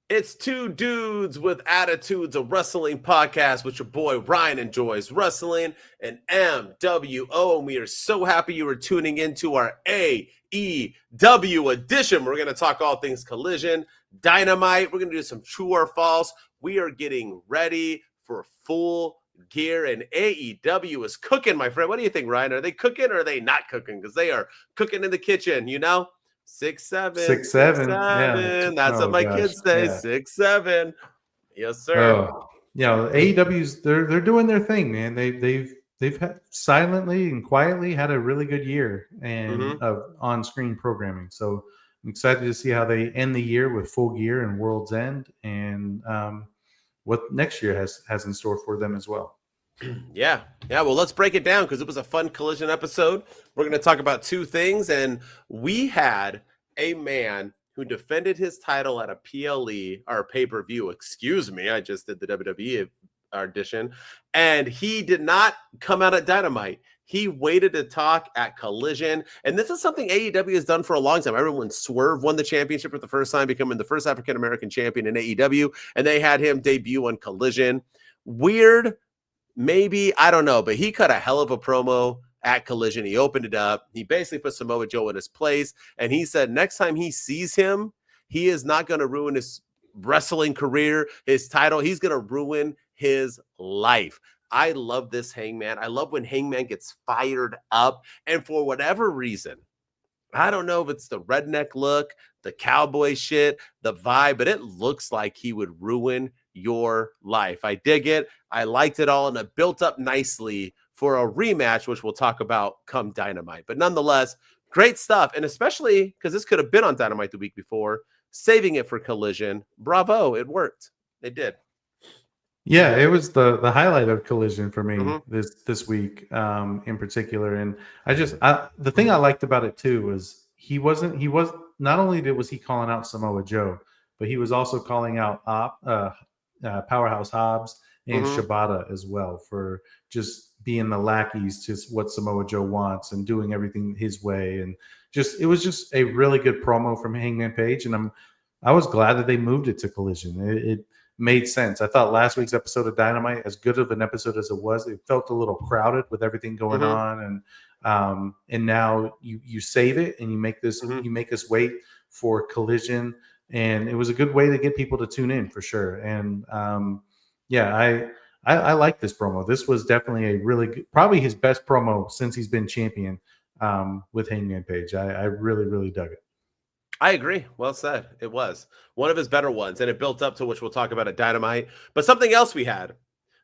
It's two dudes with attitudes, a wrestling podcast with your boy Ryan enjoys wrestling and MWO. And we are so happy you are tuning into our AEW edition. We're going to talk all things Collision, Dynamite. We're going to do some true or false. We are getting ready for full gear, and AEW is cooking, my friend. What do you think, Ryan? Are they cooking or are they not cooking? Because they are cooking in the kitchen, you know? 6'7", 6'7". Yeah. 6'7". That's what Oh my gosh. kids say. Yeah. 6'7". Yes, sir. Oh, AEW's they're doing their thing, man. They've silently and quietly had a really good year and Mm-hmm. of on-screen programming. So I'm excited to see how they end the year with Full Gear and World's End, and what next year has in store for them as well. Yeah. Well, let's break it down because it was a fun Collision episode. We're going to talk about two things, and we had a man who defended his title at a PLE or pay-per-view. Excuse me, I just did the WWE audition, and he did not come out at Dynamite. He waited to talk at Collision, and this is something AEW has done for a long time. Everyone, Swerve won the championship for the first time, becoming the first African-American champion in AEW, and they had him debut on Collision. Weird. Maybe, I don't know, but he cut a hell of a promo at Collision. He opened it up. He basically put Samoa Joe in his place, and he said next time he sees him, he is not going to ruin his wrestling career, his title. He's going to ruin his life. I love this Hangman. I love when Hangman gets fired up, and for whatever reason, I don't know if it's the redneck look, the cowboy shit, the vibe, but it looks like he would ruin your life. I dig it. I liked it all, and it built up nicely for a rematch, which we'll talk about come Dynamite. But nonetheless, great stuff. And especially because this could have been on Dynamite the week before, saving it for Collision. Bravo. It worked. It did. Yeah, it was the highlight of Collision for me Mm-hmm. this week in particular, and the thing I liked about it too was he was not only was he calling out Samoa Joe, but he was also calling out Powerhouse Hobbs and Mm-hmm. Shibata as well for just being the lackeys to what Samoa Joe wants and doing everything his way, and it was just a really good promo from Hangman Page, and I was glad that they moved it to Collision. It made sense. I thought last week's episode of Dynamite, as good of an episode as it was, it felt a little crowded with everything going Mm-hmm. on, and now you save it and Mm-hmm. you make us wait for Collision, and it was a good way to get people to tune in for sure. And yeah, I like this promo. This was definitely a really good, probably his best promo since he's been champion with Hangman Page. I really dug it. I agree. Well said. It was one of his better ones, and it built up to which we'll talk about at Dynamite. But something else we had.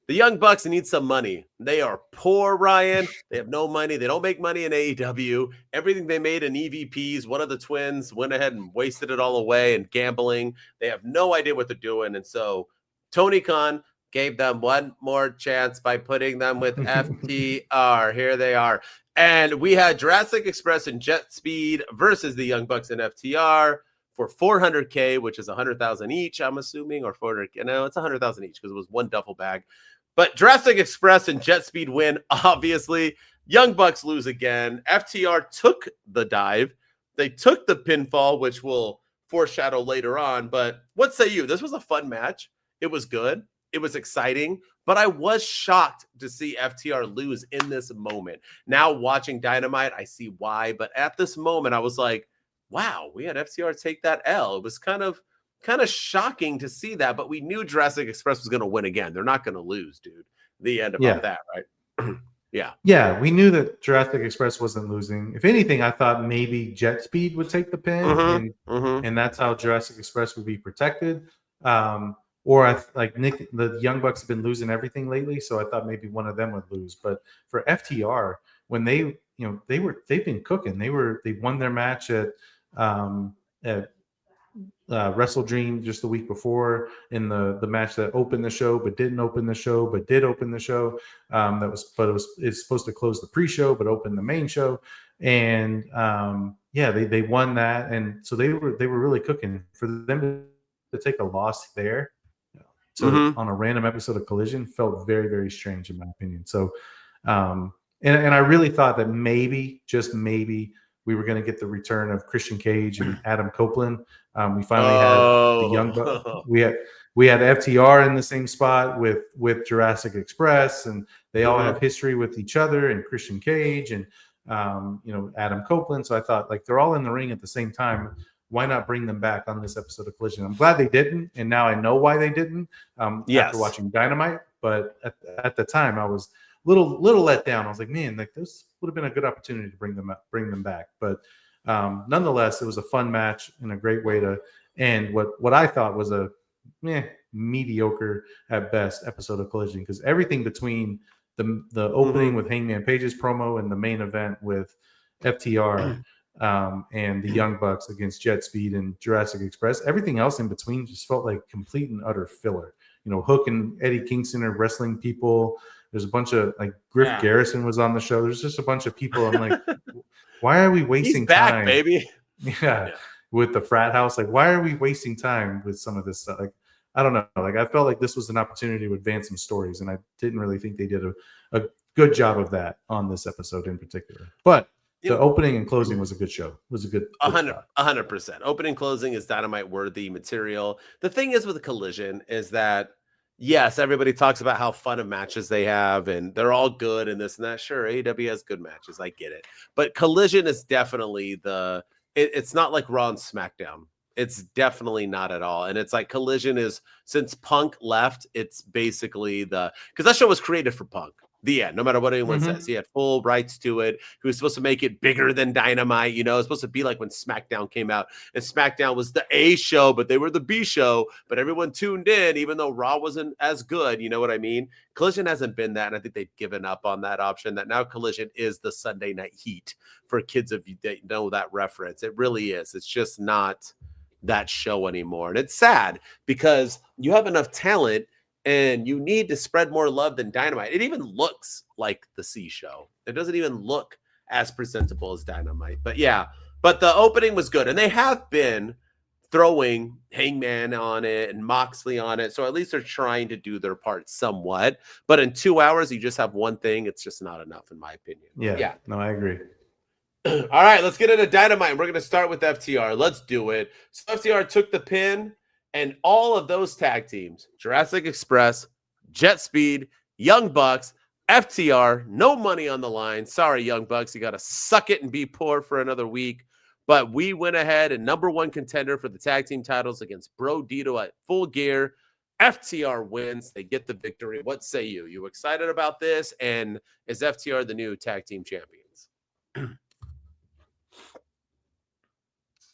The Young Bucks need some money. They are poor, Ryan. They have no money. They don't make money in AEW. Everything they made in EVPs, one of the twins went ahead and wasted it all away in gambling. They have no idea what they're doing. And so Tony Khan gave them one more chance by putting them with FTR. Here they are. And we had Jurassic Express and Jet Speed versus the Young Bucks and FTR for $400K, which is $100,000 each, I'm assuming, or 400. No, it's $100,000 each because it was one duffel bag. But Jurassic Express and Jet Speed win, obviously. Young Bucks lose again. FTR took the dive. They took the pinfall, which we'll foreshadow later on. But what say you? This was a fun match. It was good. It was exciting. But I was shocked to see FTR lose in this moment. Now watching Dynamite, I see why. But at this moment, I was like, wow, we had FTR take that L. It was kind of shocking to see that, but we knew Jurassic Express was going to win again. They're not going to lose, dude. The end about Yeah. that, right? Yeah. Yeah, we knew that Jurassic Express wasn't losing. If anything, I thought maybe Jet Speed would take the pin, Mm-hmm. Mm-hmm. and that's how Jurassic Express would be protected. Or like Nick, the Young Bucks have been losing everything lately, so I thought maybe one of them would lose. But for FTR, when they've been cooking. They won their match at Wrestle Dream just the week before in the match that opened the show but didn't open the show but did open the show. It's supposed to close the pre-show but open the main show, and yeah, they won that, and so they were really cooking. For them to take a loss there Mm-hmm. on a random episode of Collision felt very strange in my opinion. So and I really thought that maybe, just maybe, we were going to get the return of Christian Cage and Adam Copeland. We finally had the young Oh, we had FTR in the same spot with Jurassic Express, and they all have history with each other, and Christian Cage and Adam Copeland. So I thought, like, they're all in the ring at the same time. Why not bring them back on this episode of Collision? I'm glad they didn't, and now I know why they didn't after watching Dynamite. But at the time, I was little let down. I was like, man, like this would have been a good opportunity to bring them back. But nonetheless, it was a fun match and a great way to end what I thought was a mediocre at best episode of Collision, because everything between the opening with Hangman Page's promo and the main event with FTR and the Young Bucks against Jet Speed and Jurassic Express, everything else in between just felt like complete and utter filler. Hook and Eddie Kingston are wrestling people. There's a bunch of, like, Griff Garrison was on the show. There's just a bunch of people. I'm like, why are we wasting time? Baby. Yeah, with the frat house. Like, why are we wasting time with some of this stuff? Like, I don't know. Like, I felt like this was an opportunity to advance some stories, and I didn't really think they did a good job of that on this episode in particular. But the opening and closing was a good show. It was a good 100%. Opening closing is Dynamite worthy material. The thing is with the Collision is that, yes, everybody talks about how fun of matches they have, and they're all good and this and that. Sure, AEW has good matches. I get it. But Collision is definitely it's not like Raw and SmackDown. It's definitely not at all. And it's like Collision is, since Punk left, it's basically because that show was created for Punk. The end, no matter what anyone says. He had full rights to it. He was supposed to make it bigger than Dynamite. It was supposed to be like when SmackDown came out, and SmackDown was the A show, but they were the B show, but everyone tuned in, even though Raw wasn't as good. You know what I mean? Collision hasn't been that, and I think they've given up on that option, that now Collision is the Sunday Night Heat for kids of you that know that reference. It really is. It's just not that show anymore. And it's sad because you have enough talent and you need to spread more love than Dynamite. It even looks like the C show. It doesn't even look as presentable as Dynamite. But the opening was good. And they have been throwing Hangman on it and Moxley on it. So at least they're trying to do their part somewhat. But in 2 hours, you just have one thing. It's just not enough, in my opinion. Yeah. No, I agree. All right, let's get into Dynamite. We're going to start with FTR. Let's do it. So FTR took the pin. And all of those tag teams, Jurassic Express, Jet Speed, Young Bucks, FTR, no money on the line. Sorry, Young Bucks, you got to suck it and be poor for another week. But we went ahead and number one contender for the tag team titles against Bro Dito at Full Gear. FTR wins. They get the victory. What say you? You excited about this? And is FTR the new tag team champions?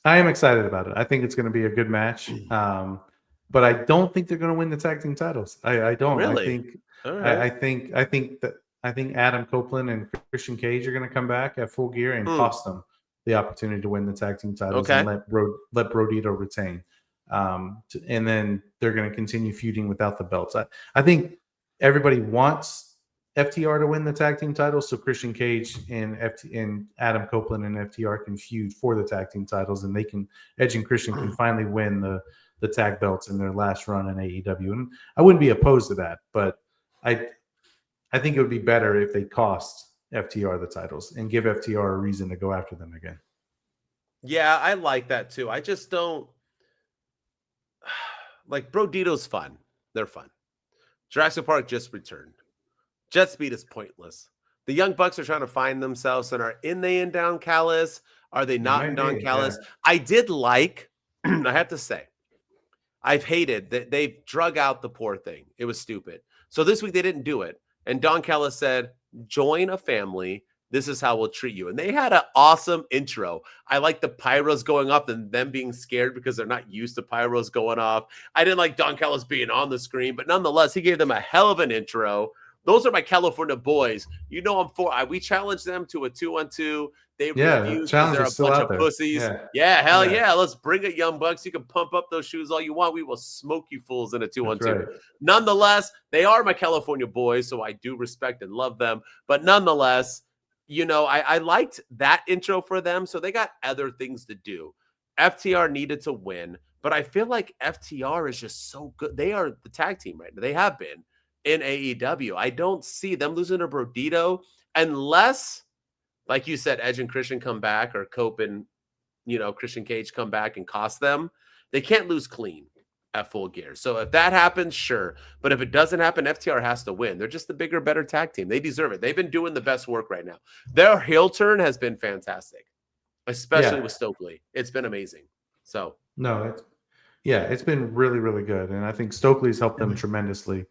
I am excited about it. I think it's going to be a good match. But I don't think they're going to win the tag team titles. I don't. Really? I think Adam Copeland and Christian Cage are going to come back at Full Gear and cost them the opportunity to win the tag team titles and let Brodito retain. And then they're going to continue feuding without the belts. I think everybody wants FTR to win the tag team titles, so Christian Cage and Adam Copeland and FTR can feud for the tag team titles, and Edge and Christian can finally win the tag belts in their last run in AEW. And I wouldn't be opposed to that, but I think it would be better if they cost FTR the titles and give FTR a reason to go after them again. Yeah, I like that too. I just don't like Brodito's fun. They're fun. Jurassic Park just returned. Jet Speed is pointless. The Young Bucks are trying to find themselves, and are they in Don Callis? Are they not in Don Callis? Yeah. I did like, I have to say, I've hated that they've drug out the poor thing. It was stupid. So this week they didn't do it. And Don Callis said, join a family. This is how we'll treat you. And they had an awesome intro. I like the pyros going off and them being scared because they're not used to pyros going off. I didn't like Don Callis being on the screen, but nonetheless, he gave them a hell of an intro. Those are my California boys. I'm for. We challenged them to a 2-on-2. They refused because they're a bunch of pussies. Hell yeah. Let's bring it, Young Bucks. You can pump up those shoes all you want. We will smoke you fools in a 2-on-2. Right. Nonetheless, they are my California boys, so I do respect and love them. But nonetheless, I liked that intro for them, so they got other things to do. FTR needed to win, but I feel like FTR is just so good. They are the tag team right now. They have been in AEW. I don't see them losing to Brodito unless like you said, Edge and Christian come back, or Cope and Christian Cage come back and cost them, they can't lose clean at Full Gear. So if that happens, sure. But if it doesn't happen, FTR has to win. They're just the bigger, better tag team. They deserve it. They've been doing the best work right now. Their heel turn has been fantastic, especially Yeah. with Stokely. It's been amazing. So No, it's been really, really good. And I think Stokely's helped them tremendously.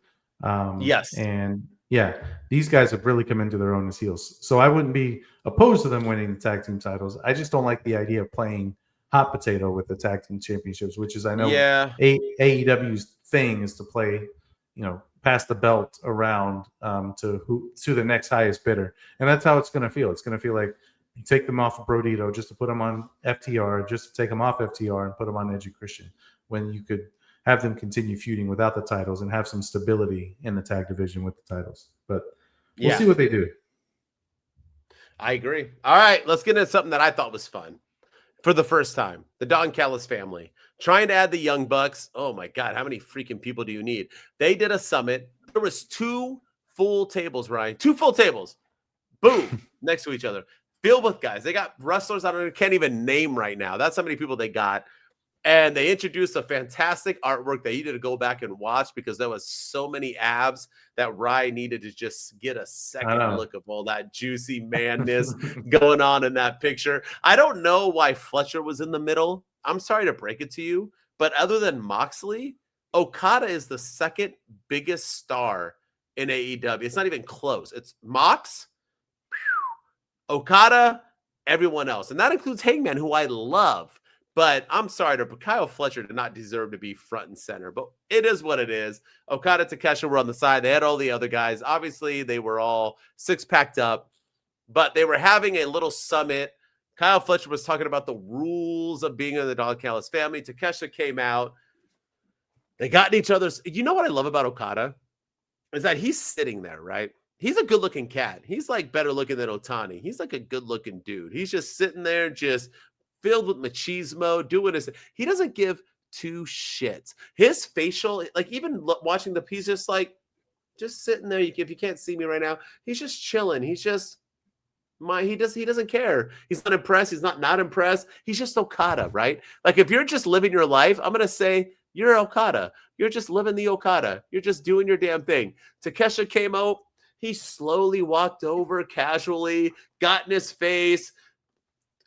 yes. And yeah, these guys have really come into their own as heels. So I wouldn't be opposed to them winning the tag team titles. I just don't like the idea of playing hot potato with the tag team championships, which is, I know, Yeah. AEW's thing is to play, pass the belt around to the next highest bidder. And that's how it's going to feel. It's going to feel like you take them off of Brodito just to put them on FTR, just to take them off FTR and put them on Edge and Christian, when you could have them continue feuding without the titles and have some stability in the tag division with the titles. But we'll see what they do. I agree. All right, let's get into something that I thought was fun. For the first time, the Don Callis family trying to add the Young Bucks. Oh my God, how many freaking people do you need? They did a summit. There was 2 full tables, Ryan. 2 full tables. Boom, next to each other. Filled with guys. They got wrestlers I can't even name right now. That's how many people they got. And they introduced a fantastic artwork that you need to go back and watch, because there was so many abs that Ryan needed to just get a second look of all that juicy manness going on in that picture. I don't know why Fletcher was in the middle. I'm sorry to break it to you, but other than Moxley, Okada is the second biggest star in AEW. It's not even close. It's Mox, Okada, everyone else. And that includes Hangman, who I love. But I'm sorry, Kyle Fletcher did not deserve to be front and center. But it is what it is. Okada, Takeshita were on the side. They had all the other guys. Obviously, they were all six-packed up. But they were having a little summit. Kyle Fletcher was talking about the rules of being in the Don Callis family. Takeshita came out. They got in each other's. You know what I love about Okada? Is that he's sitting there, right? He's a good-looking cat. He's like better looking than Otani. He's like a good-looking dude. He's just sitting there, just filled with machismo, doing his. He doesn't give 2 shits. His facial, like even watching the piece, just sitting there. If you can't see me right now, he's just chilling. He's just he doesn't care. He's not impressed. He's not impressed. He's just Okada, right? Like if you're just living your life, I'm gonna say you're Okada. You're just living the Okada. You're just doing your damn thing. Takeshita came out. He slowly walked over casually, got in his face.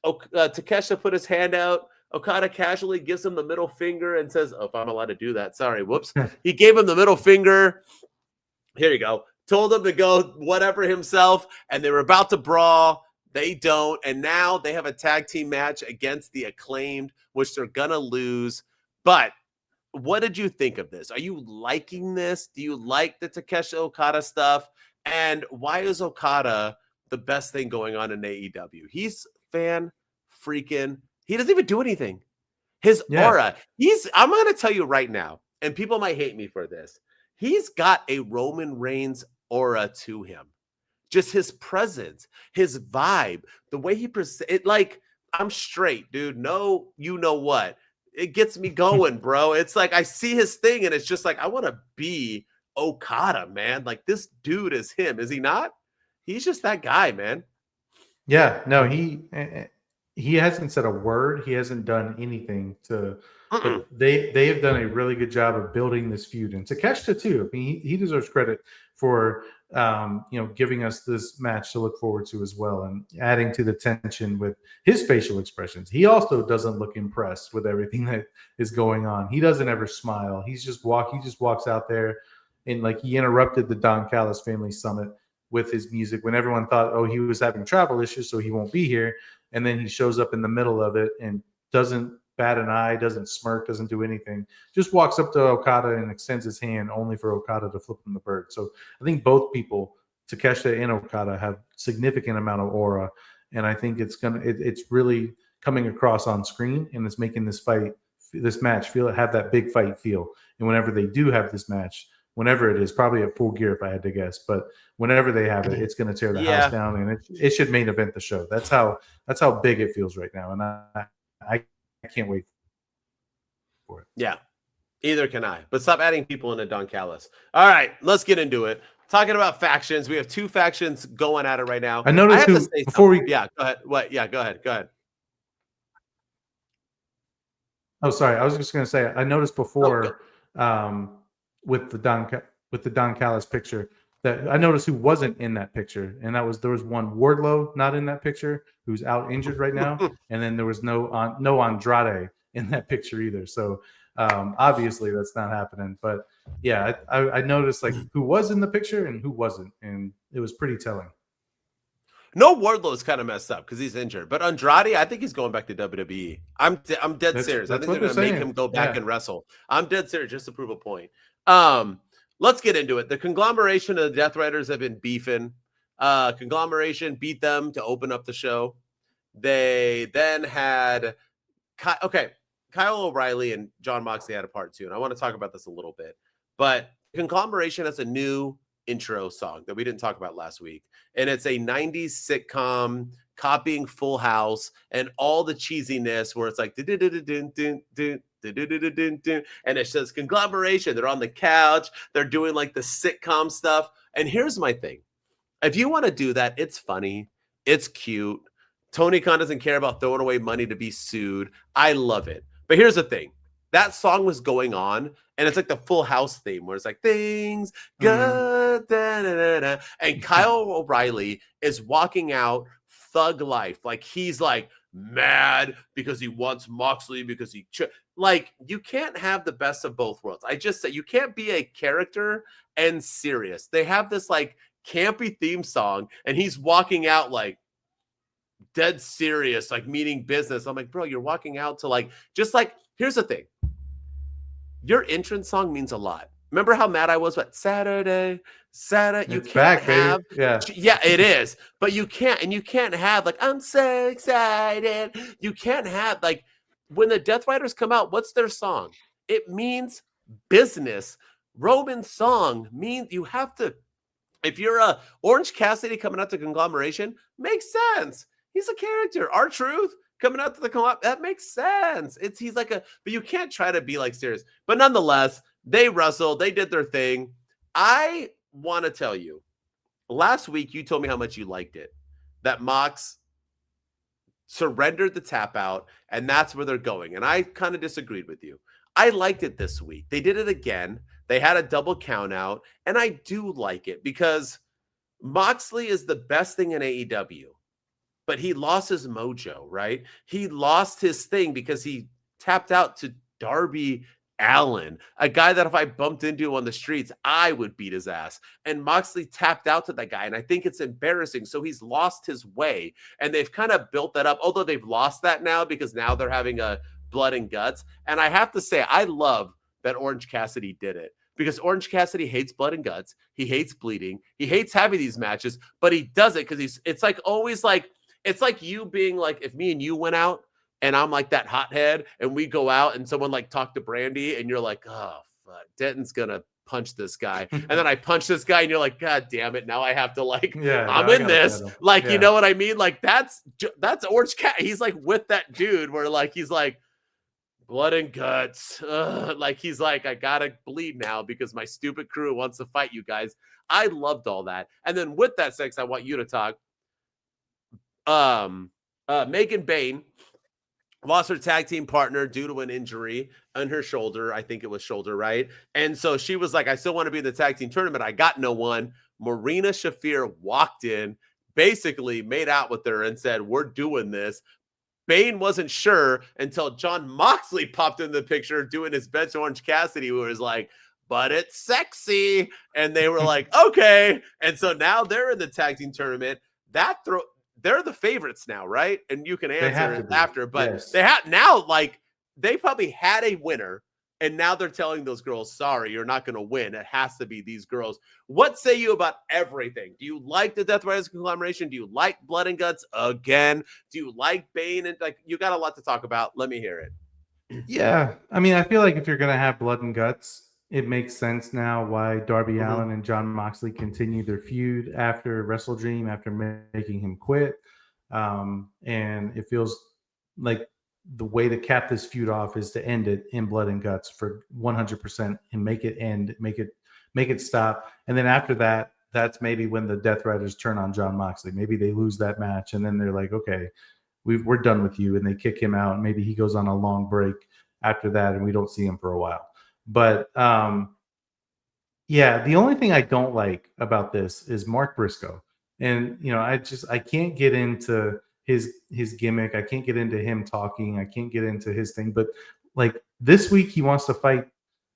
Takeshita put his hand out. Okada casually gives him the middle finger and says, "Oh, if I'm allowed to do that, sorry, whoops." He gave him the middle finger. Here you go. Told him to go whatever himself, and they were about to brawl. They don't, and now they have a tag team match against the Acclaimed, which they're gonna lose. But what did you think of this? Are you liking this? Do you like the Takeshita Okada stuff? And why is Okada the best thing going on in AEW? He's freaking. He doesn't even do anything. His aura. I'm going to tell you right now, and people might hate me for this. He's got a Roman Reigns aura to him. Just his presence, his vibe, the way he presents it. Like, I'm straight, dude. No, you know what? It gets me going, bro. It's like I see his thing, and it's just like I want to be Okada, man. Like this dude is him, is he not? He's just that guy, man. Yeah, no, he hasn't said a word. He hasn't done anything to. But they have done a really good job of building this feud, and Takeshita too. I mean, he deserves credit for giving us this match to look forward to as well, and adding to the tension with his facial expressions. He also doesn't look impressed with everything that is going on. He doesn't ever smile. He just walks out there, and like he interrupted the Don Callis family summit with his music when everyone thought, oh, he was having travel issues, so he won't be here. And then he shows up in the middle of it and doesn't bat an eye, doesn't smirk, doesn't do anything. Just walks up to Okada and extends his hand only for Okada to flip him the bird. So I think both people, Takeshita and Okada, have significant amount of aura. And I think it's really coming across on screen, and it's making this match have that big fight feel. And whenever they do have this match, whenever it is, probably at Full Gear if I had to guess, but whenever they have it, it's going to tear the house down, and it should main event the show. That's how big it feels right now, and I can't wait for it. Yeah, either can I. But stop adding people into Don Callis. All right, let's get into it. talking about factions. We have two factions going at it right now. I noticed have to say something. Yeah, go ahead. What? Yeah, go ahead. Go ahead. Oh, sorry. I was just going to say, I noticed before with the Don Callis picture that I noticed who wasn't in that picture, and there was one Wardlow not in that picture who's out injured right now, and then there was no Andrade in that picture either. So obviously that's not happening. But yeah, I noticed like who was in the picture and who wasn't, and it was pretty telling. No, Wardlow's kind of messed up because he's injured. But Andrade, I think he's going back to WWE. I'm dead serious. I think they're going to make him go back and wrestle. I'm dead serious just to prove a point. Let's get into it. The conglomeration of the Death Riders have been beefing. Conglomeration beat them to open up the show. They then had Kyle O'Reilly and John Moxley had a part 2, and I want to talk about this a little bit. But Conglomeration has a new intro song that we didn't talk about last week, and it's a 90s sitcom copying Full House and all the cheesiness where it's like and it says Conglomeration. They're on the couch, they're doing like the sitcom stuff. And here's my thing: if you want to do that, it's funny, it's cute. Tony Khan doesn't care about throwing away money to be sued. I love it. But here's the thing. That song was going on, and it's like the Full House theme where it's like, things good, da, da, da, da. And Kyle O'Reilly is walking out thug life. Like, he's like mad because he wants Moxley because like, you can't have the best of both worlds. I just say you can't be a character and serious. They have this like campy theme song, and he's walking out like dead serious, like meaning business. I'm like, bro, you're walking out to like, just like, here's the thing. Your entrance song means a lot. Remember how mad I was about Saturday? You can't have, yeah, it is. But you can't have like, I'm so excited. You can't have like, when the Death Riders come out, what's their song? It means business. Roman's song means you have to. If you're a Orange Cassidy coming out to Conglomeration, makes sense. He's a character. R-Truth coming out to the collab, that makes sense. He's like but you can't try to be like serious. But nonetheless, they wrestled, they did their thing. I want to tell you, last week you told me how much you liked it. That Mox surrendered the tap out, and that's where they're going. And I kind of disagreed with you. I liked it this week. They did it again. They had a double count out, and I do like it because Moxley is the best thing in AEW. But he lost his mojo, right? He lost his thing because he tapped out to Darby Allin, a guy that if I bumped into on the streets, I would beat his ass. And Moxley tapped out to that guy, and I think it's embarrassing. So he's lost his way, and they've kind of built that up, although they've lost that now because now they're having a blood and guts. And I have to say, I love that Orange Cassidy did it. Because Orange Cassidy hates blood and guts. He hates bleeding. He hates having these matches, but he does it because it's like always like, it's like you being like, if me and you went out and I'm like that hothead and we go out and someone like talked to Brandy and you're like, oh, fuck, Denton's going to punch this guy. And then I punch this guy and you're like, God damn it. Now I have to like, I'm in this. Like, you know what I mean? Like that's Orange Cat. He's like with that dude where like, he's like, blood and guts. Like he's like, I gotta bleed now because my stupid crew wants to fight you guys. I loved all that. And then with that sex, I want you to talk. Megan Bane lost her tag team partner due to an injury on her shoulder. I think it was shoulder, right? And so she was like, I still want to be in the tag team tournament. I got no one. Marina Shafir walked in, basically made out with her and said, we're doing this. Bane wasn't sure until John Moxley popped in the picture doing his bench Orange Cassidy, who was like, but it's sexy. And they were like, okay. And so now they're in the tag team tournament. They're the favorites now, right? And you can answer after, but they have now, like, they probably had a winner, and now they're telling those girls, sorry, you're not going to win. It has to be these girls. What say you about everything? Do you like the Death Riders Conglomeration? Do you like Blood and Guts again? Do you like Bane? And like, you got a lot to talk about. Let me hear it. Yeah. I mean, I feel like if you're going to have Blood and Guts, it makes sense now why Darby Allin and John Moxley continue their feud after Wrestle Dream, after making him quit. And it feels like the way to cap this feud off is to end it in Blood and Guts for 100% and make it end, make it stop. And then after that, that's maybe when the Death Riders turn on Jon Moxley. Maybe they lose that match, and then they're like, okay, we're done with you, and they kick him out. And maybe he goes on a long break after that, and we don't see him for a while. But yeah, the only thing I don't like about this is Mark Briscoe. And I can't get into his gimmick. I can't get into him talking. I can't get into his thing. But like this week he wants to fight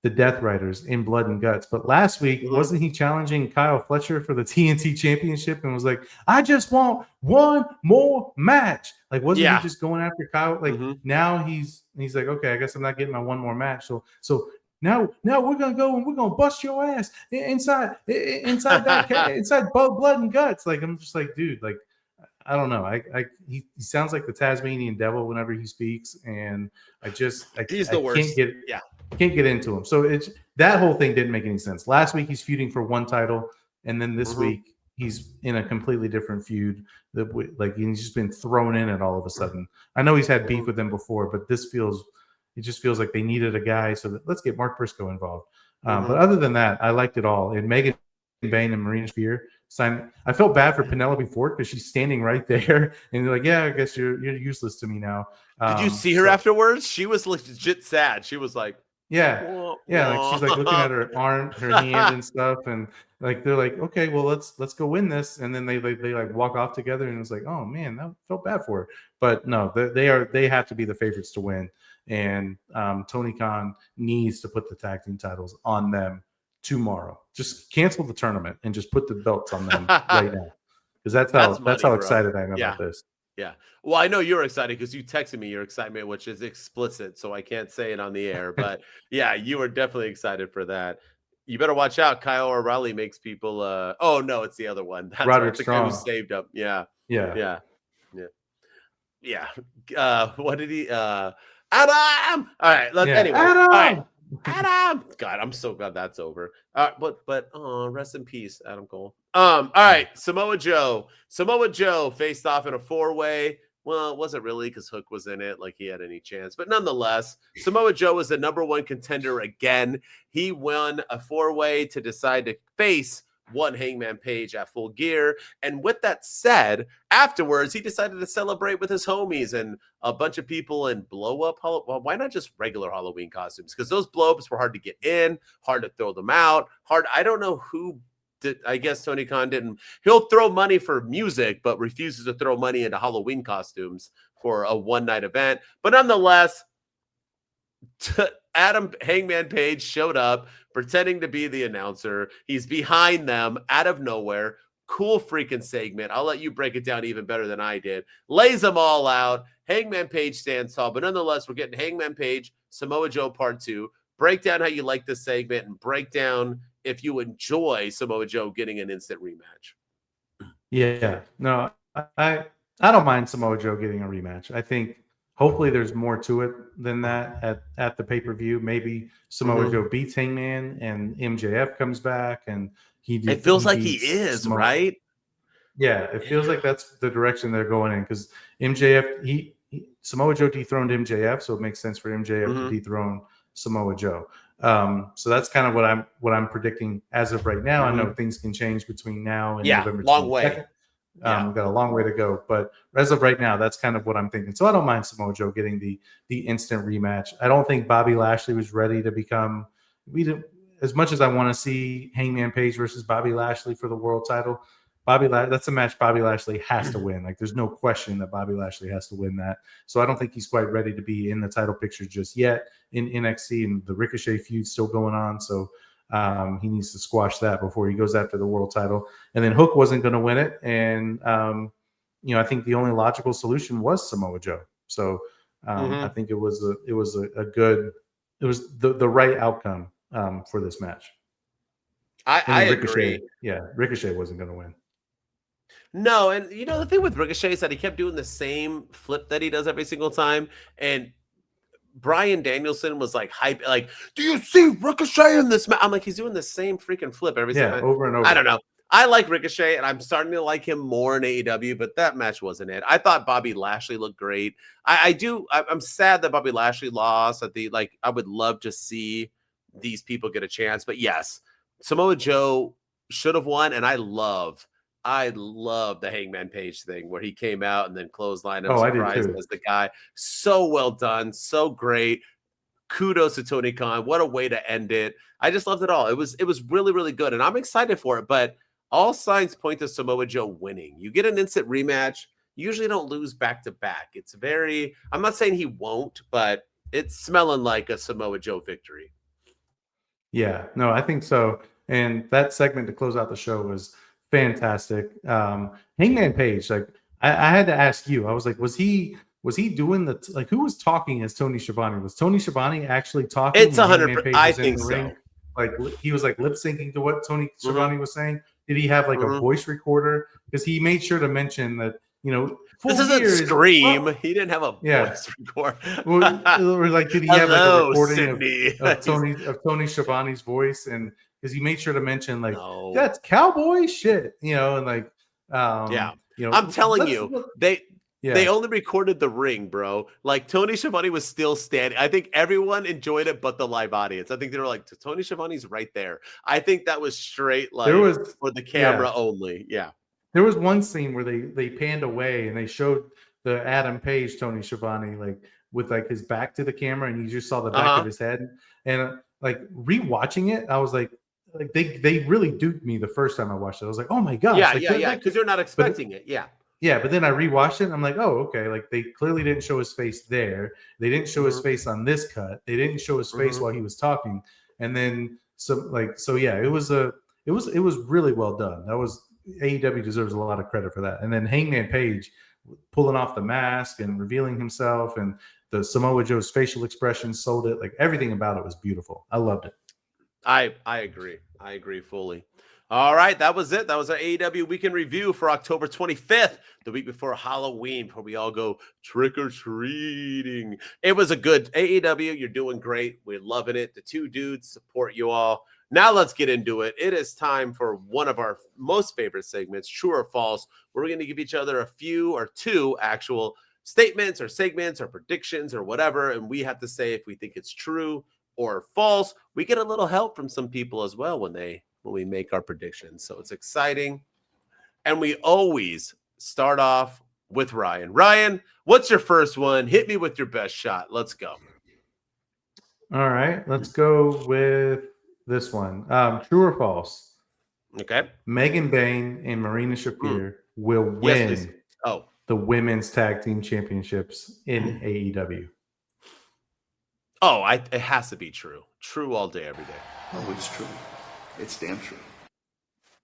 the Death Riders in Blood and Guts. But last week, wasn't he challenging Kyle Fletcher for the TNT Championship and was like, I just want one more match? Like, wasn't he just going after Kyle? Like now he's like, okay, I guess I'm not getting my one more match. So now we're gonna go and we're gonna bust your ass inside blood and guts. Like I'm just like, dude, like I don't know. He sounds like the Tasmanian devil whenever he speaks, and he's the worst. Can't get into him. So it's that whole thing didn't make any sense. Last week he's feuding for one title, and then this week he's in a completely different feud. Like he's just been thrown in it all of a sudden. I know he's had beef with them before, but it just feels like they needed a guy. So let's get Mark Briscoe involved. But other than that, I liked it all. And Megan Bane and Marina Shafir signed. I felt bad for Penelope Ford because she's standing right there, and they're like, "Yeah, I guess you're useless to me now." Did you see her afterwards? She was legit sad. She was like, yeah, like she's like looking at her arm, her hand, and stuff, and like they're like, "Okay, well let's go win this," and then they like walk off together, and it's like, "Oh man, that felt bad for her." But no, they have to be the favorites to win, and Tony Khan needs to put the tag team titles on them tomorrow. Just cancel the tournament and just put the belts on them right now, because that's how excited I am about this. Yeah. Well, I know you're excited because you texted me your excitement, which is explicit, so I can't say it on the air. But yeah, you were definitely excited for that. You better watch out. Kyle O'Reilly makes people. Oh no, it's the other one. That's Roderick the Strong. guy who saved him. Yeah. What did he? Adam. All right. Anyway. Adam! All right. Adam. God, I'm so glad that's over. But rest in peace, Adam Cole. All right, Samoa Joe. Samoa Joe faced off in a 4-way. Well, it wasn't really because Hook was in it, like he had any chance. But nonetheless, Samoa Joe was the number one contender again. He won a 4-way to decide to face one Hangman Page at Full Gear. And with that said, afterwards, he decided to celebrate with his homies and a bunch of people in blow-up. Well, why not just regular Halloween costumes? Because those blow-ups were hard to get in, hard to throw them out, hard. I don't know who did. I guess Tony Khan didn't. He'll throw money for music, but refuses to throw money into Halloween costumes for a one-night event. But nonetheless, Adam Hangman Page showed up pretending to be the announcer. He's behind them out of nowhere. Cool freaking segment. I'll let you break it down even better than I did. Lays them all out. Hangman Page stands tall. But nonetheless, we're getting Hangman Page, Samoa Joe Part 2. Break down how you like this segment and break down if you enjoy Samoa Joe getting an instant rematch. Yeah. No, I don't mind Samoa Joe getting a rematch. I think hopefully there's more to it than that at the pay-per-view. Maybe Samoa Joe beats Hangman and MJF comes back and it feels like he is, right? Yeah, it feels like that's the direction they're going in because MJF, Samoa Joe dethroned MJF, so it makes sense for MJF to dethrone Samoa Joe. So that's kind of what I'm predicting as of right now. I know things can change between now and November 22nd. Long way. We've got a long way to go, but as of right now, that's kind of what I'm thinking. So I don't mind Samoa Joe getting the instant rematch. I don't think Bobby Lashley was ready to become. As much as I want to see Hangman Page versus Bobby Lashley for the world title, that's a match Bobby Lashley has to win. Like there's no question that Bobby Lashley has to win that. So I don't think he's quite ready to be in the title picture just yet in NXT, and the Ricochet feud still going on. So he needs to squash that before he goes after the world title. And then Hook wasn't going to win it. And, I think the only logical solution was Samoa Joe. So I think it was the right outcome for this match. I Ricochet, agree. Yeah, Ricochet wasn't going to win. No, and the thing with Ricochet is that he kept doing the same flip that he does every single time. And Bryan Danielson was like hype, like, do you see Ricochet in this match? I'm like, he's doing the same freaking flip every single time. Over and over. I don't know. I like Ricochet, and I'm starting to like him more in AEW, but that match wasn't it. I thought Bobby Lashley looked great. I'm sad that Bobby Lashley lost. I would love to see these people get a chance. But yes, Samoa Joe should have won. And I love the Hangman Page thing where he came out and then clotheslined him, Oh, I did surprised too. as the guy. So well done, so great. Kudos to Tony Khan. What a way to end it. I just loved it all. It was really, really good. And I'm excited for it. But all signs point to Samoa Joe winning. You get an instant rematch. You usually don't lose back to back. It's very, I'm not saying he won't, but it's smelling like a Samoa Joe victory. Yeah, no, I think so. And that segment to close out the show was fantastic. Hangman Page, like I had to ask you, I was like, was he doing like who was talking as Tony Schiavone? Was Tony Schiavone actually talking It's when Hangman 100%. Page I was in think the so. ring? Like he was like lip syncing to what Tony Schiavone Mhm. was saying? Did he have like a Mhm. voice recorder? Because he made sure to mention that, This full isn't gear is Scream. He didn't have a yeah. voice record. Or like, did he have like a Hello, recording Sydney. of Tony Schiavone's voice? And because he made sure to mention like No. that's cowboy shit, and like Yeah. I'm telling you, they yeah. only recorded the ring, bro. Like Tony Schiavone was still standing. I think everyone enjoyed it but the live audience. I think they were like, Tony Schiavone's right there. I think that was straight There like was for the camera only. Yeah. There was one scene where they panned away and they showed the Adam Page Tony Schiavone like with like his back to the camera, and you just saw the back of his head. And like rewatching it, I was like they really duped me the first time I watched it. I was like, oh my gosh, like Yeah. Because you're not but expecting it. Yeah. yeah, but then I rewatched it and I'm like, oh, okay. Like they clearly didn't show his face there. They didn't show his Mhm. face on this cut. They didn't show his face Mhm. while he was talking. And then so yeah, it was really well done. That was AEW deserves a lot of credit for that. And then Hangman Page pulling off the mask and revealing himself, and the Samoa Joe's facial expression sold it. Like everything about it was beautiful. I loved it. I agree. I agree fully. All right, that was it. That was our AEW weekend review for October 25th, the week before Halloween, before we all go trick or treating. It was a good AEW. You're doing great. We're loving it. The two dudes support you all. Now let's get into it. It is time for one of our most favorite segments, True or False, where we're going to give each other a few or two actual statements or segments or predictions or whatever, and we have to say if we think it's true or false. We get a little help from some people as well when we make our predictions. So it's exciting. And we always start off with Ryan. Ryan, what's your first one? Hit me with your best shot. Let's go. All right, let's go with this one. True or false? Okay. Megan Bayne and Marina Mm. Shafir will Yes, please. win Oh. the women's tag team championships in AEW. Oh, it has to be true. True all day, every day. Oh, it's true. It's damn true.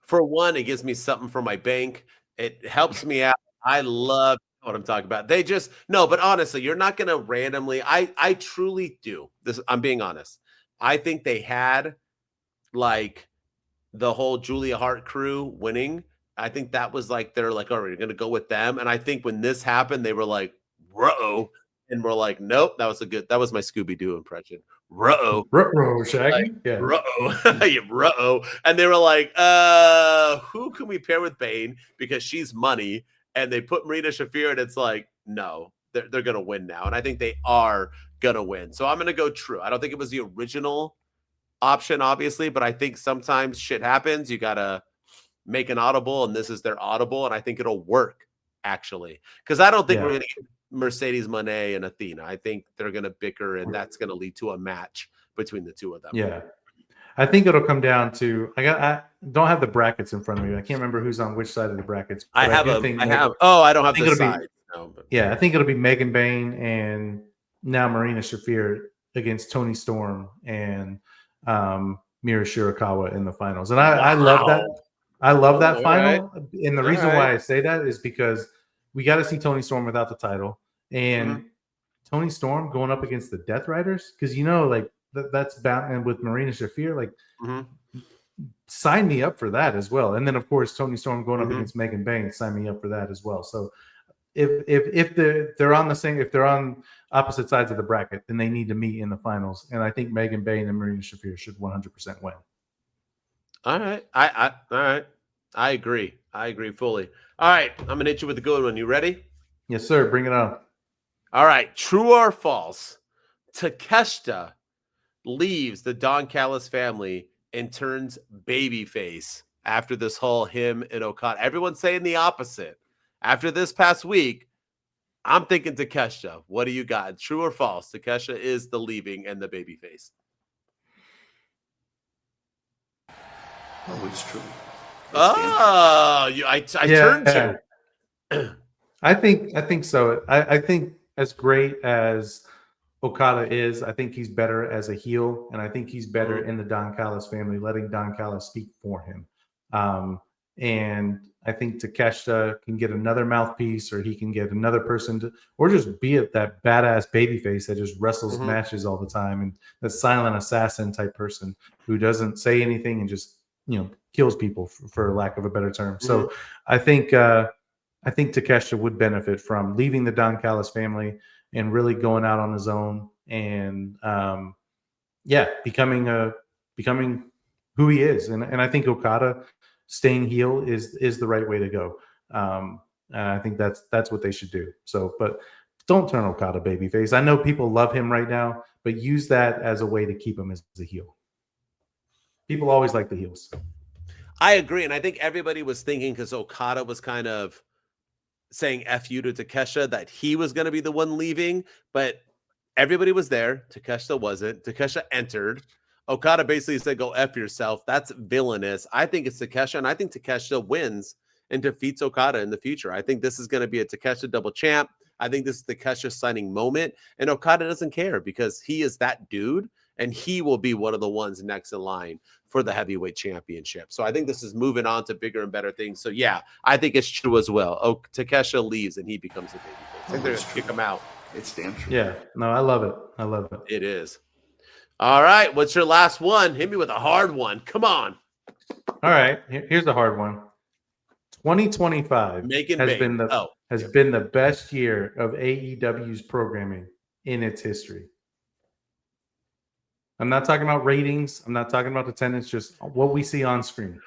For one, it gives me something for my bank. It helps me out. I love what I'm talking about. They just no, but honestly, you're not gonna randomly. I truly do. This I'm being honest. I think they had like the whole Julia Hart crew winning. I think that was like they're like, all right, we're gonna go with them. And I think when this happened, they were like, "Ruh-oh," and we're like, "Nope." That was my Scooby Doo impression. Ruh-oh. Ruh-roh, Like, Shaggy. Yeah. ruh-oh. Yeah, ruh-oh. And they were like, who can we pair with Bane? Because she's money. And they put Marina Shafir, and it's like, no, they're gonna win now. And I think they are gonna win. So I'm gonna go true. I don't think it was the original option, obviously, but I think sometimes shit happens. You gotta make an audible, and this is their audible, and I think it'll work actually. Because I don't think we're Yeah. gonna get Mercedes Moné and Athena. I think they're gonna bicker, and that's gonna lead to a match between the two of them. Yeah. I think it'll come down to I don't have the brackets in front of me. I can't remember who's on which side of the brackets. But I don't have the it'll side. be No, but I think it'll be Megan Bayne and now Marina Shafir against Tony Storm and Mira Shirakawa in the finals. And I love that. wow. I love Oh, that all right. final. And the All reason right. why I say that is because we got to see Tony Storm without the title. And Tony Storm going up against the Death Riders, because like that's bound, and with Marina Shafir, like sign me up for that as well. And then of course Tony Storm going up against Megan Bayne, sign me up for that as well. So if they're on the same, if they're on opposite sides of the bracket, then they need to meet in the finals. And I think Megan Bayne and Marina Shafir should 100% win. All right. All right. I agree. I agree fully. All right. I'm gonna hit you with a good one. You ready? Yes, sir. Bring it on. All right. True or false? Takeshita leaves the Don Callis family and turns babyface after this whole him and Okada. Everyone's saying the opposite. After this past week, I'm thinking Takeshita. What do you got? True or false? Takeshita is the leaving and the babyface. Oh, it's true. I turned you. I think so. I think as great as Okada is, I think he's better as a heel, and I think he's better in the Don Callis family, letting Don Callis speak for him. And I think Takeshita can get another mouthpiece, or he can get another person to, or just be that badass babyface that just wrestles matches all the time, and the silent assassin type person who doesn't say anything and just kills people for lack of a better term. So I think Takeshita would benefit from leaving the Don Callis family and really going out on his own and becoming who he is. And I think Okada staying heel is the right way to go. And I think that's what they should do. So, but don't turn Okada babyface. I know people love him right now, but use that as a way to keep him as a heel. People always like the heels. I agree. And I think everybody was thinking, because Okada was kind of saying F you to Takeshita, that he was going to be the one leaving, but everybody was there. Takeshita wasn't. Takeshita entered. Okada basically said, go F yourself. That's villainous. I think it's Takeshita, and I think Takeshita wins and defeats Okada in the future. I think this is going to be a Takeshita double champ. I think this is the Takeshita signing moment, and Okada doesn't care because he is that dude, and he will be one of the ones next in line for the heavyweight championship. So I think this is moving on to bigger and better things. So yeah, I think it's true as well. Oh, Takeshita leaves and he becomes a babyface. I think they're going to kick him out. It's damn true. Yeah, no, I love it. I love it. It is. All right, what's your last one? Hit me with a hard one. Come on. All right, here's a hard one. 2025 has been the best year of AEW's programming in its history. I'm not talking about ratings. I'm not talking about attendance, just what we see on screen.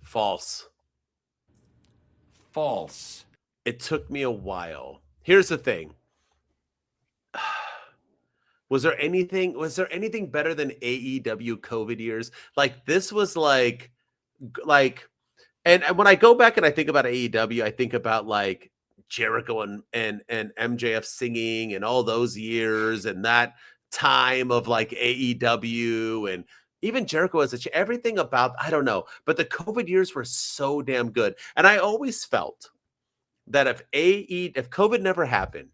False. False. It took me a while. Here's the thing. Was there anything better than AEW COVID years? Like, this was like, and when I go back and I think about AEW, I think about like Jericho and MJF singing and all those years and that time of like AEW, and even Jericho as everything about, I don't know, but the COVID years were so damn good. And I always felt that if COVID never happened,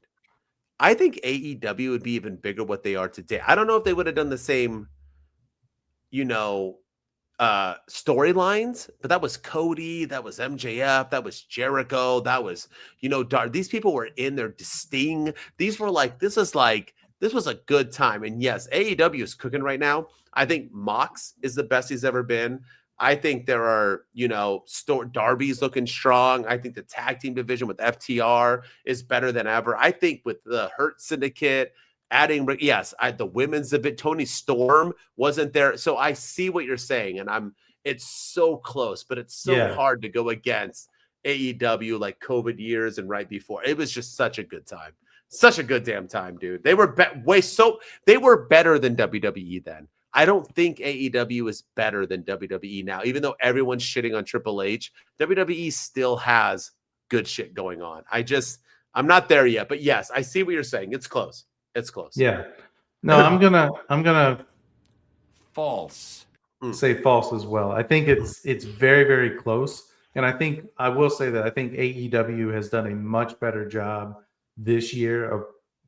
I think AEW would be even bigger what they are today. I don't know if they would have done the same, storylines, but that was Cody, that was MJF, that was Jericho, that was, these people were in their Sting. These were like, this was a good time. And yes, AEW is cooking right now. I think Mox is the best he's ever been. I think there are, Darby's looking strong. I think the tag team division with FTR is better than ever. I think with the Hurt Syndicate, adding, the women's a bit. Tony Storm wasn't there. So I see what you're saying, and it's so close, but it's so hard to go against AEW like COVID years and right before. It was just such a good time. Such a good damn time, dude. They were they were better than WWE then. I don't think AEW is better than WWE now, even though everyone's shitting on Triple H. WWE still has good shit going on. I'm not there yet, but yes, I see what you're saying. It's close. It's close. Yeah. No, I'm gonna false. Say false as well. I think it's very, very close. And I will say that I think AEW has done a much better job this year of,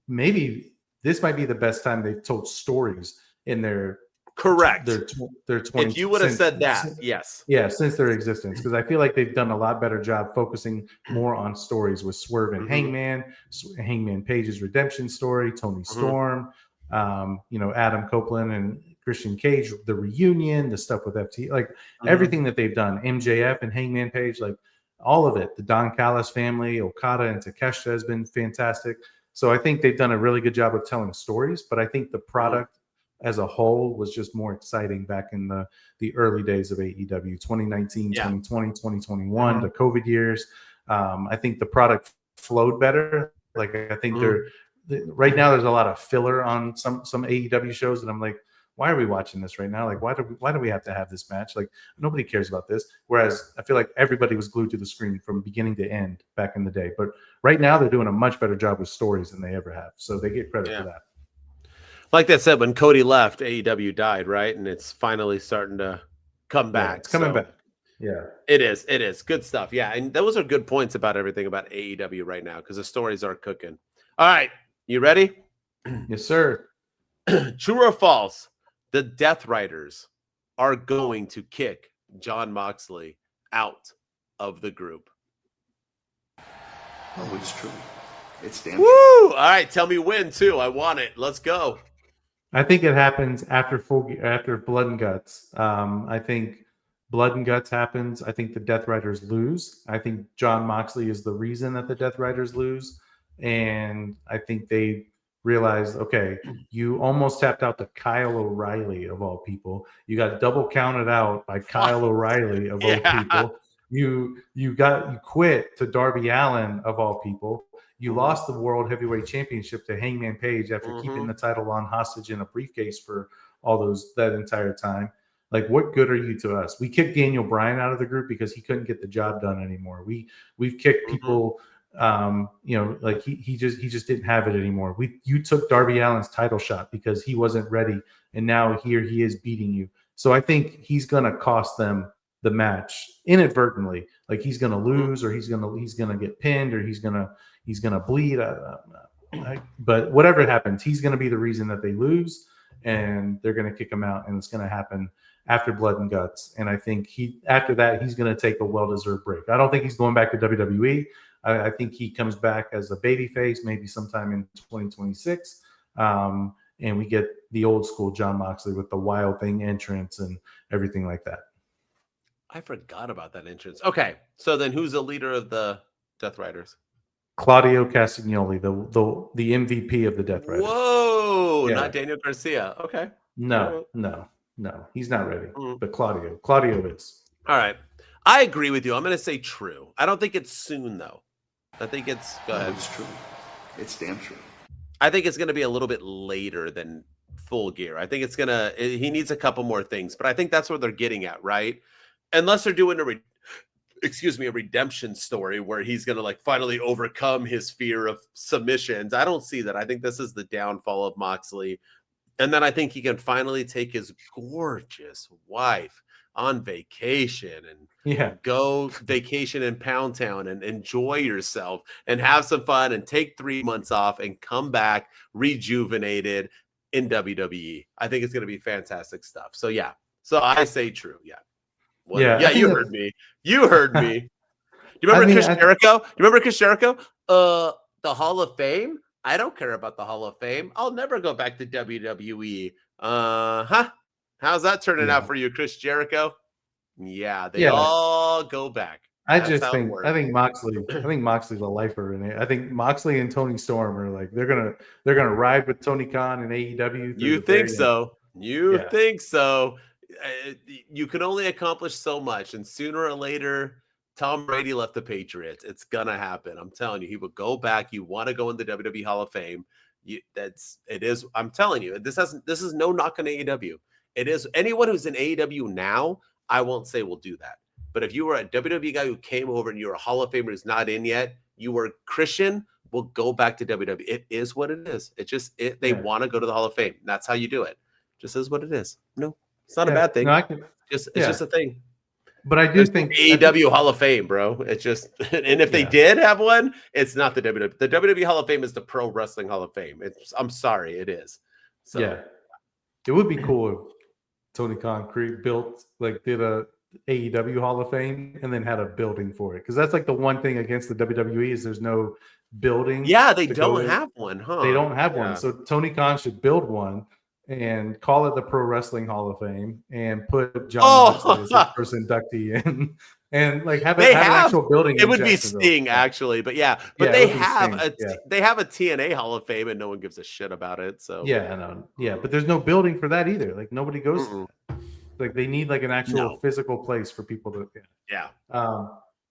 maybe this might be the best time they've told stories in their correct. Their 20. If you would have said that, yes. Yeah, since their existence, because I feel like they've done a lot better job focusing more on stories with Swerve and Hangman Page's redemption story, Tony Storm, Adam Copeland and Christian Cage, the reunion, the stuff with FT, like everything that they've done, MJF and Hangman Page, like all of it. The Don Callis family, Okada and Takeshita has been fantastic. So I think they've done a really good job of telling stories, but I think the product as a whole was just more exciting back in the early days of AEW, 2019, 2020, 2021, the COVID years. I think the product flowed better. Like, I think right now there's a lot of filler on some AEW shows, and I'm like, why are we watching this right now? Like, why do we have to have this match? Like, nobody cares about this. Whereas I feel like everybody was glued to the screen from beginning to end back in the day. But right now they're doing a much better job with stories than they ever have. So they get credit for that. Like that said, when Cody left, AEW died, right? And it's finally starting to come back. It's coming back. Yeah. It is. It is. Good stuff. Yeah. And those are good points about everything about AEW right now because the stories are cooking. All right. You ready? Yes, sir. True or false? The Death Riders are going to kick Jon Moxley out of the group. Oh, it's true. It's damn Woo! true. All right. Tell me when, too. I want it. Let's go. I think it happens after Blood and Guts. I think Blood and Guts happens. I think the Death Riders lose. I think Jon Moxley is the reason that the Death Riders lose. And I think they realize, okay, you almost tapped out to Kyle O'Reilly of all people. You got double counted out by Kyle O'Reilly of all people. You quit to Darby Allin of all people. You lost the World Heavyweight Championship to Hangman Page after keeping the title on hostage in a briefcase for that entire time. Like, what good are you to us? We kicked Daniel Bryan out of the group because he couldn't get the job done anymore. We've kicked people, like he just didn't have it anymore. You took Darby Allin's title shot because he wasn't ready, and now here he is beating you. So I think he's gonna cost them the match inadvertently. Like, he's gonna lose, or he's gonna get pinned, or he's gonna bleed. But whatever happens, he's gonna be the reason that they lose, and they're gonna kick him out, and it's gonna happen after Blood and Guts. And I think after that, he's gonna take a well-deserved break. I don't think he's going back to WWE. I think he comes back as a babyface, maybe sometime in 2026. And we get the old school Jon Moxley with the Wild Thing entrance and everything like that. I forgot about that entrance. Okay. So then who's the leader of the Death Riders? Claudio Castagnoli, the MVP of the Death Riders. Whoa, not Daniel Garcia. Okay. No, he's not ready. But Claudio is. All right. I agree with you. I'm going to say true. I don't think it's soon, though. I think it's, go ahead. It's true. It's damn true. I think it's going to be a little bit later than Full Gear. I think he needs a couple more things, but I think that's where they're getting at, right? Unless they're doing a redemption story where he's going to like finally overcome his fear of submissions. I don't see that. I think this is the downfall of Moxley. And then I think he can finally take his gorgeous wife on vacation and go vacation in Pound Town and enjoy yourself and have some fun and take 3 months off and come back rejuvenated in WWE. I think it's going to be fantastic stuff. So yeah. So I say true. Yeah. Well, yeah, you heard me. You heard me. Do you remember Chris Jericho? You remember Chris Jericho? The Hall of Fame? I don't care about the Hall of Fame. I'll never go back to WWE. How's that turning out for you, Chris Jericho? Yeah, they all go back. I think Moxley's a lifer in it. I think Moxley and Tony Storm are like they're gonna ride with Tony Khan and AEW. You think so? You think so? You can only accomplish so much, and sooner or later, Tom Brady left the Patriots. It's gonna happen. I'm telling you, he will go back. You want to go in the WWE Hall of Fame? It is. I'm telling you, this is no knock on AEW. It is anyone who's in AEW now. I won't say will do that. But if you were a WWE guy who came over and you're a Hall of Famer who's not in yet, you were Christian, will go back to WWE. It is what it is. They want to go to the Hall of Fame. That's how you do it. Just is what it is. No, it's not a bad thing. No, it's just a thing. But I do think AEW Hall of Fame, bro. It's just, and if they did have one, it's not the WWE. The WWE Hall of Fame is the Pro Wrestling Hall of Fame. I'm sorry, it is. So it would be cool if Tony Khan did a AEW Hall of Fame and then had a building for it, because that's like the one thing against the WWE is there's no building. Yeah, they don't have one, huh? They don't have one. So Tony Khan should build one and call it the Pro Wrestling Hall of Fame and put Jon Moxley as the first inductee in, and like have an actual building. It would be Sting actually, but they have a TNA Hall of Fame and no one gives a shit about it. So but there's no building for that either. Like nobody goes. Like they need like an actual physical place for people to.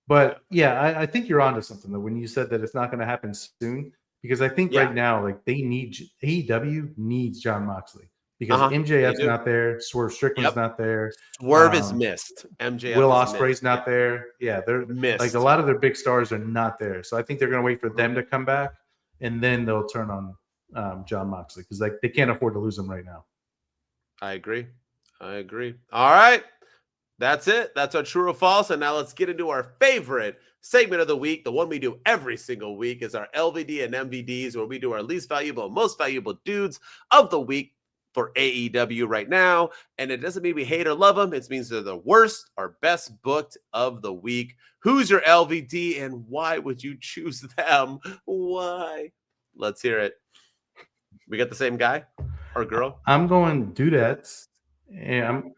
But I think you're onto something though when you said that it's not going to happen soon, because I think right now like AEW needs Jon Moxley. because They MJF's do. not there, Swerve Strickland's Yep. not there, Swerve is missed. MJF Will is Ospreay's missed. not there. Yeah, they're Missed. like a lot of their big stars are not there. So I think they're going to wait for Mhm. them to come back, and then they'll turn on John Moxley because like they can't afford to lose him right now. I agree. All right. That's it. That's our true or false. And now let's get into our favorite segment of the week. The one we do every single week is our LVD and MVDs, where we do our least valuable, most valuable dudes of the week for AEW right now. And it doesn't mean we hate or love them. It means they're the worst or best booked of the week. Who's your LVD and why would you choose them? Why? Let's hear it. We got the same guy or girl? I'm going dudettes, and We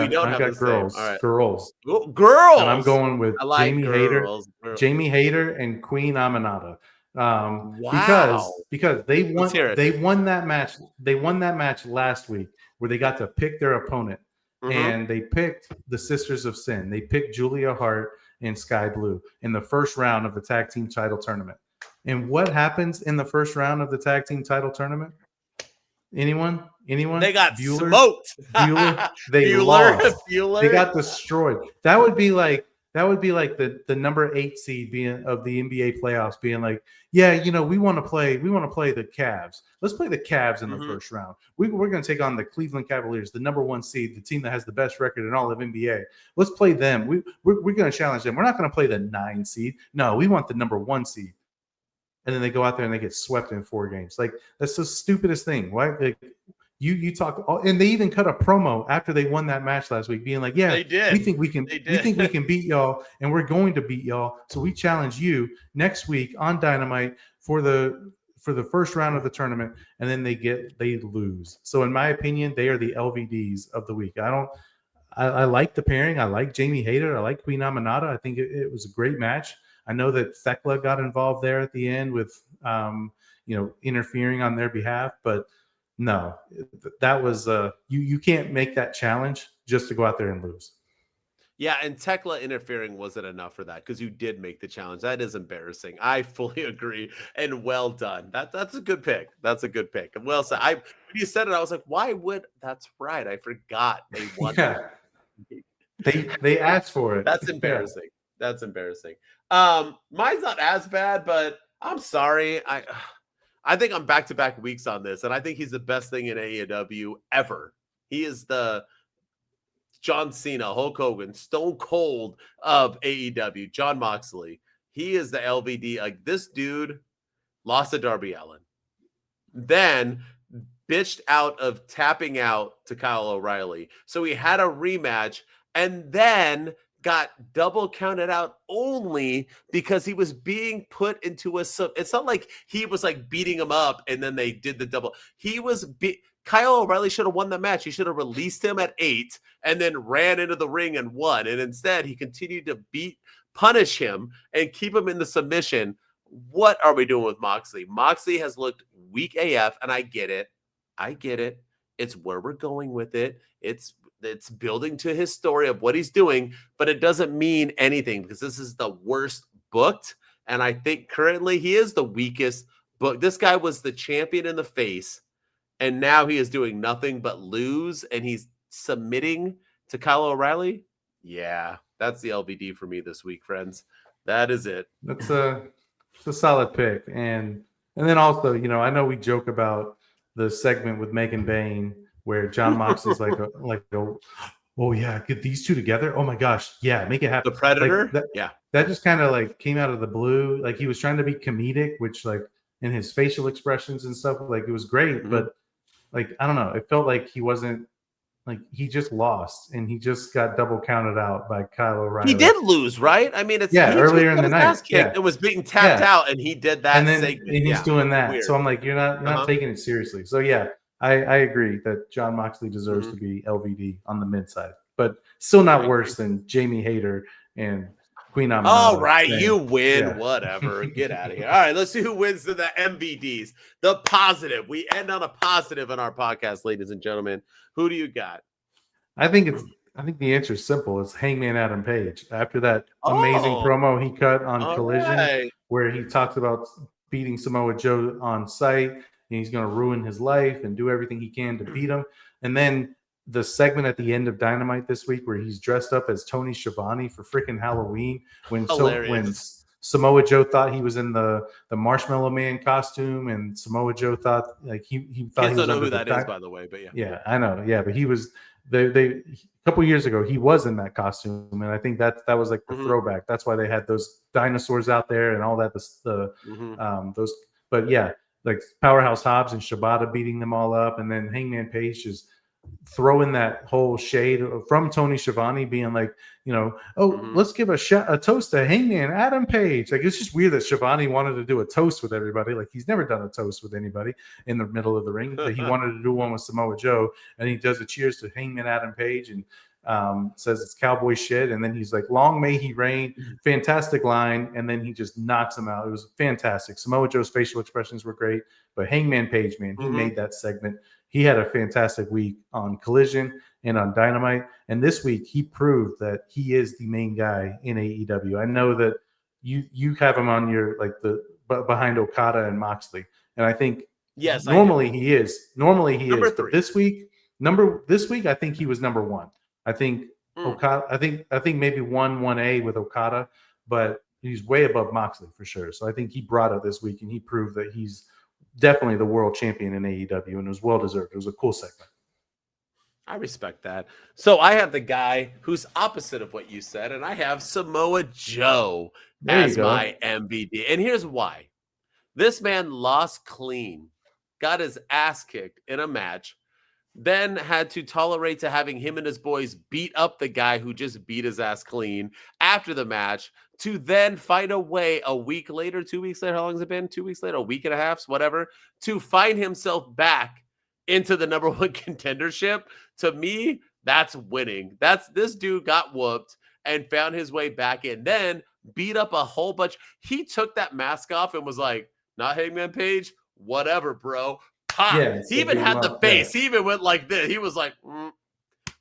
don't I've have the got same. All right. girls, and I'm Girls. going with I like girls. Jamie Hayter, and Queen Aminata. Wow. Because Let's hear it. they won that match. They won that match last week where they got to pick their opponent, and they picked the Sisters of Sin. They picked Julia Hart and Sky Blue in the first round of the tag team title tournament. And what happens in the first round of the tag team title tournament? Anyone? They got Bueller? smoked. Bueller? They Bueller. lost. Bueller. They got destroyed. That would be like the number 8 seed being of the NBA playoffs being like, yeah, you know, we want to play the Cavs. Let's play the Cavs in the first round. We're going to take on the Cleveland Cavaliers, the number 1 seed, the team that has the best record in all of NBA. Let's play them. We're going to challenge them. We're not going to play the 9 seed. No, we want the number 1 seed. And then they go out there and they get swept in 4 games. Like, that's the stupidest thing. Why? Like, you talk, and they even cut a promo after they won that match last week, being like, "Yeah, They did. we think we can beat y'all, and we're going to beat y'all. So we challenge you next week on Dynamite for the first round of the tournament." And then they lose. So in my opinion, they are the LVDs of the week. I like the pairing. I like Jamie Hayter. I like Queen Aminata. I think it was a great match. I know that Thekla got involved there at the end with, interfering on their behalf, but no, that was you can't make that challenge just to go out there and lose. Yeah, and Tekla interfering wasn't enough for that because you did make the challenge. That is embarrassing. I fully agree, and well done. That's a good pick. That's a good pick. Well said. When you said it, I was like, why would? That's right. I forgot they won. Yeah, they asked for it. That's embarrassing. Yeah. That's embarrassing. Mine's not as bad, but I'm sorry. I think I'm back-to-back weeks on this, and I think he's the best thing in AEW ever. He is the John Cena, Hulk Hogan, Stone Cold of AEW, John Moxley. He is the LVD. Like, this dude lost to Darby Allin, then bitched out of tapping out to Kyle O'Reilly. So he had a rematch, and then got double counted out only because he was being put into it's not like he was like beating him up and then they did the double. Kyle O'Reilly should have won the match. He should have released him at 8 and then ran into the ring and won. And instead he continued to punish him and keep him in the submission. What are we doing with Moxley? Moxley has looked weak AF, and I get it. It's where we're going with it. It's building to his story of what he's doing, but it doesn't mean anything because this is the worst booked. And I think currently he is the weakest book. This guy was the champion in the face, and now he is doing nothing but lose, and he's submitting to Kyle O'Reilly. Yeah, that's the LVD for me this week, friends. That is it. It's a solid pick. And then also, I know we joke about the segment with Megan Bane where John Moxley's like, oh yeah, get these two together. Oh my gosh, yeah, make it happen. The Predator, that just kind of like came out of the blue. Like, he was trying to be comedic, which like in his facial expressions and stuff, like it was great, but like I don't know, it felt like he wasn't. Like, he just lost, and he just got double counted out by Kyle O'Reilly. He did lose, right? I mean, earlier in the night. It was being tapped out, and he did that segment. And he's doing that. Weird. So I'm like, you're not taking it seriously. So yeah, I agree that John Moxley deserves to be LVD on the mid side, but still not worse than Jamie Hayter and Queen Aminata. All right, you win. Whatever. Get out of here. All right, let's see who wins to the MVDs. The positive. We end on a positive in our podcast, ladies and gentlemen. Who do you got? I think the answer is simple. It's Hangman Adam Page. After that amazing promo he cut on Collision, where he talks about beating Samoa Joe on site, and he's going to ruin his life and do everything he can to beat him. And then the segment at the end of Dynamite this week where he's dressed up as Tony Schiavone for freaking Halloween when Hilarious. Samoa Joe thought he was in the Marshmallow Man costume, and Samoa Joe thought like he thought Kids he was don't know under who the that is, by the way, but yeah. Yeah, I know. Yeah, but he was they a couple years ago he was in that costume, and I think that was like the throwback. That's why they had those dinosaurs out there and all that. Those, but yeah, like Powerhouse Hobbs and Shibata beating them all up, and then Hangman Page just throwing that whole shade from Tony Schiavone being like, let's give a toast to Hangman Adam Page. Like, it's just weird that Schiavone wanted to do a toast with everybody. Like, he's never done a toast with anybody in the middle of the ring, but he wanted to do one with Samoa Joe, and he does a cheers to Hangman Adam Page and says it's cowboy shit, and then he's like, long may he reign. Fantastic line, and then he just knocks him out. It was fantastic. Samoa Joe's facial expressions were great, but Hangman Page, man, he made that segment. He had a fantastic week on Collision and on Dynamite, and this week he proved that he is the main guy in AEW. I know that you have him on your behind Okada and Moxley, and I think normally he is number 3. But this week I think he was number 1. I think Okada. I think maybe 1A with Okada, but he's way above Moxley for sure. So I think he brought it this week, and he proved that he's definitely the world champion in AEW, and it was well deserved. It was a cool segment. I respect that. So I have the guy who's opposite of what you said, and I have Samoa Joe as my MVD. And here's why. This man lost clean, got his ass kicked in a match, then had to tolerate to having him and his boys beat up the guy who just beat his ass clean after the match, to then find a way a week later, 2 weeks later, how long has it been? 2 weeks later, a week and a half, whatever, to find himself back into the number 1 contendership. To me, that's winning. This dude got whooped and found his way back in, then beat up a whole bunch. He took that mask off and was like, not Hangman Page, whatever, bro. Yeah, he even had the face. He even went like this. He was like,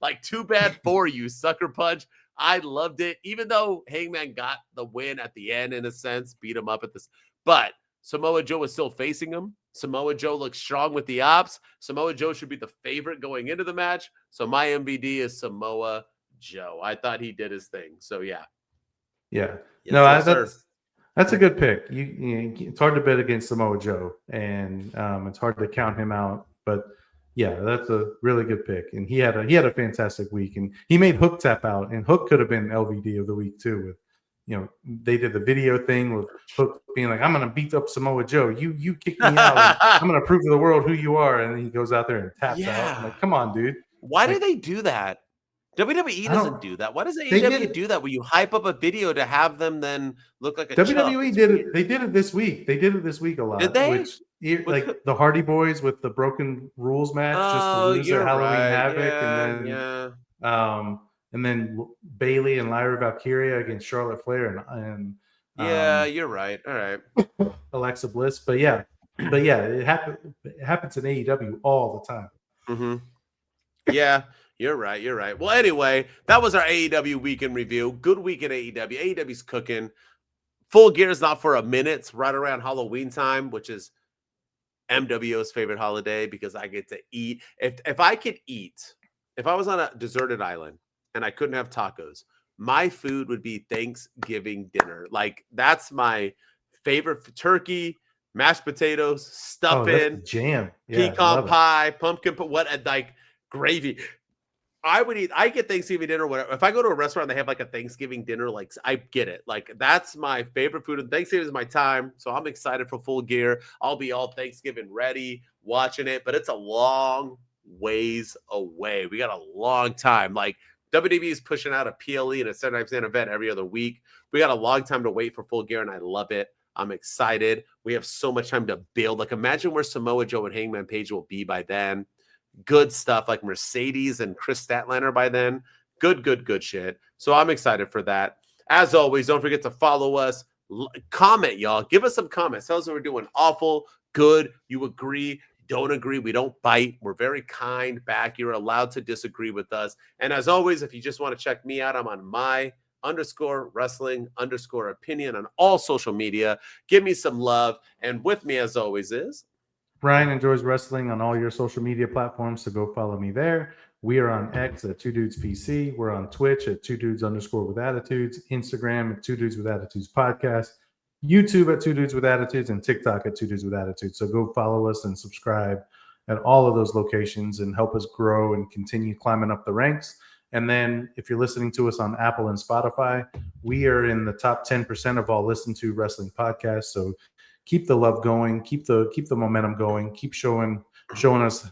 like, too bad for you, sucker punch. I loved it. Even though Hangman got the win at the end, in a sense, beat him up at this. But Samoa Joe was still facing him. Samoa Joe looks strong with the ops. Samoa Joe should be the favorite going into the match. So my MVD is Samoa Joe. I thought he did his thing. So yeah. Yeah. Yes, no, that's a good pick. It's hard to bet against Samoa Joe, and it's hard to count him out. But yeah, that's a really good pick. And he had a fantastic week, and he made Hook tap out, and Hook could have been LVD of the week too. With they did the video thing with Hook being like, "I'm gonna beat up Samoa Joe. You kicked me out. And I'm gonna prove to the world who you are." And then he goes out there and taps out. I'm like, come on, dude. Why do they do that? WWE doesn't do that. Why does AEW do that? Where you hype up a video to have them then look like a WWE did it. They did it this week. They did it this week a lot. Did they? Like the Hardy Boys with the Broken Rules match just to lose at Halloween Havoc, and then Bailey and Lyra Valkyria against Charlotte Flair and you're right. All right, Alexa Bliss. But yeah, it happens in AEW all the time. Mm-hmm. Yeah. You're right. Well, anyway, that was our AEW weekend review. Good week in AEW. AEW's cooking. Full Gear is not for a minute. It's right around Halloween time, which is MWO's favorite holiday because I get to eat. If I could eat, if I was on a deserted island and I couldn't have tacos, my food would be Thanksgiving dinner. Like, that's my favorite. Turkey, mashed potatoes, stuffing, jam, pecan pie, pumpkin, gravy. I get Thanksgiving dinner, whatever. If I go to a restaurant, they have like a Thanksgiving dinner, like, I get it. Like, that's my favorite food. And Thanksgiving is my time. So I'm excited for Full Gear. I'll be all Thanksgiving ready, watching it, but it's a long ways away. We got a long time. Like, WWE is pushing out a PLE and a 79% event every other week. We got a long time to wait for Full Gear, and I love it. I'm excited. We have so much time to build. Like, imagine where Samoa Joe and Hangman Page will be by then. Good stuff, like Mercedes and Chris Statlander by then. Good shit. So I'm excited for that. As always, don't forget to follow us. Comment, y'all. Give us some comments. Tell us if we're doing awful, good, you agree, don't agree. We don't bite. We're very kind back. You're allowed to disagree with us. And as always, if you just want to check me out, I'm on my_wrestling_opinion on all social media. Give me some love. And with me, as always, is Ryan enjoys wrestling on all your social media platforms, so go follow me there. We are on X at 2dudespc. We're on Twitch at 2dudes_with attitudes, Instagram at 2dudes with attitudes podcast, YouTube at 2dudes with attitudes, and TikTok at 2dudes with attitudes. So go follow us and subscribe at all of those locations and help us grow and continue climbing up the ranks. And then if you're listening to us on Apple and Spotify, we are in the top 10% of all listened to wrestling podcasts. So keep the love going, keep the momentum going, keep showing us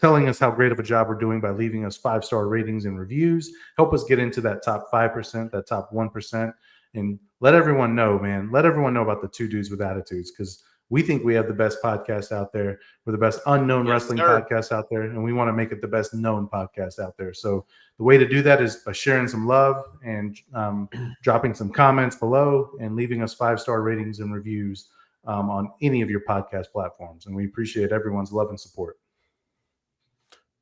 telling us how great of a job we're doing by leaving us 5-star ratings and reviews. Help us get into that top 5%, that top 1%, and let everyone know, man. Let everyone know about the Two Dudes with Attitudes, because we think we have the best podcast out there. We're the best unknown wrestling podcast out there, and we want to make it the best known podcast out there. So the way to do that is by sharing some love and dropping some comments below and leaving us 5-star ratings and reviews on any of your podcast platforms. And we appreciate everyone's love and support.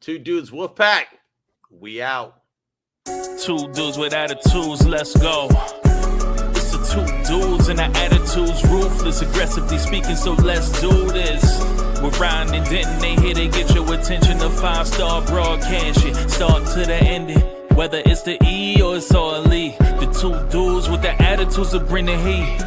Two Dudes Wolfpack, we out. Two dudes with attitudes, let's go. It's the two dudes and our attitudes ruthless, aggressively speaking, so let's do this. We're riding, didn't they here to get your attention? A 5-star broadcast, shit, start to the ending. Whether it's the E or it's all E, the two dudes with the attitudes that bring the heat.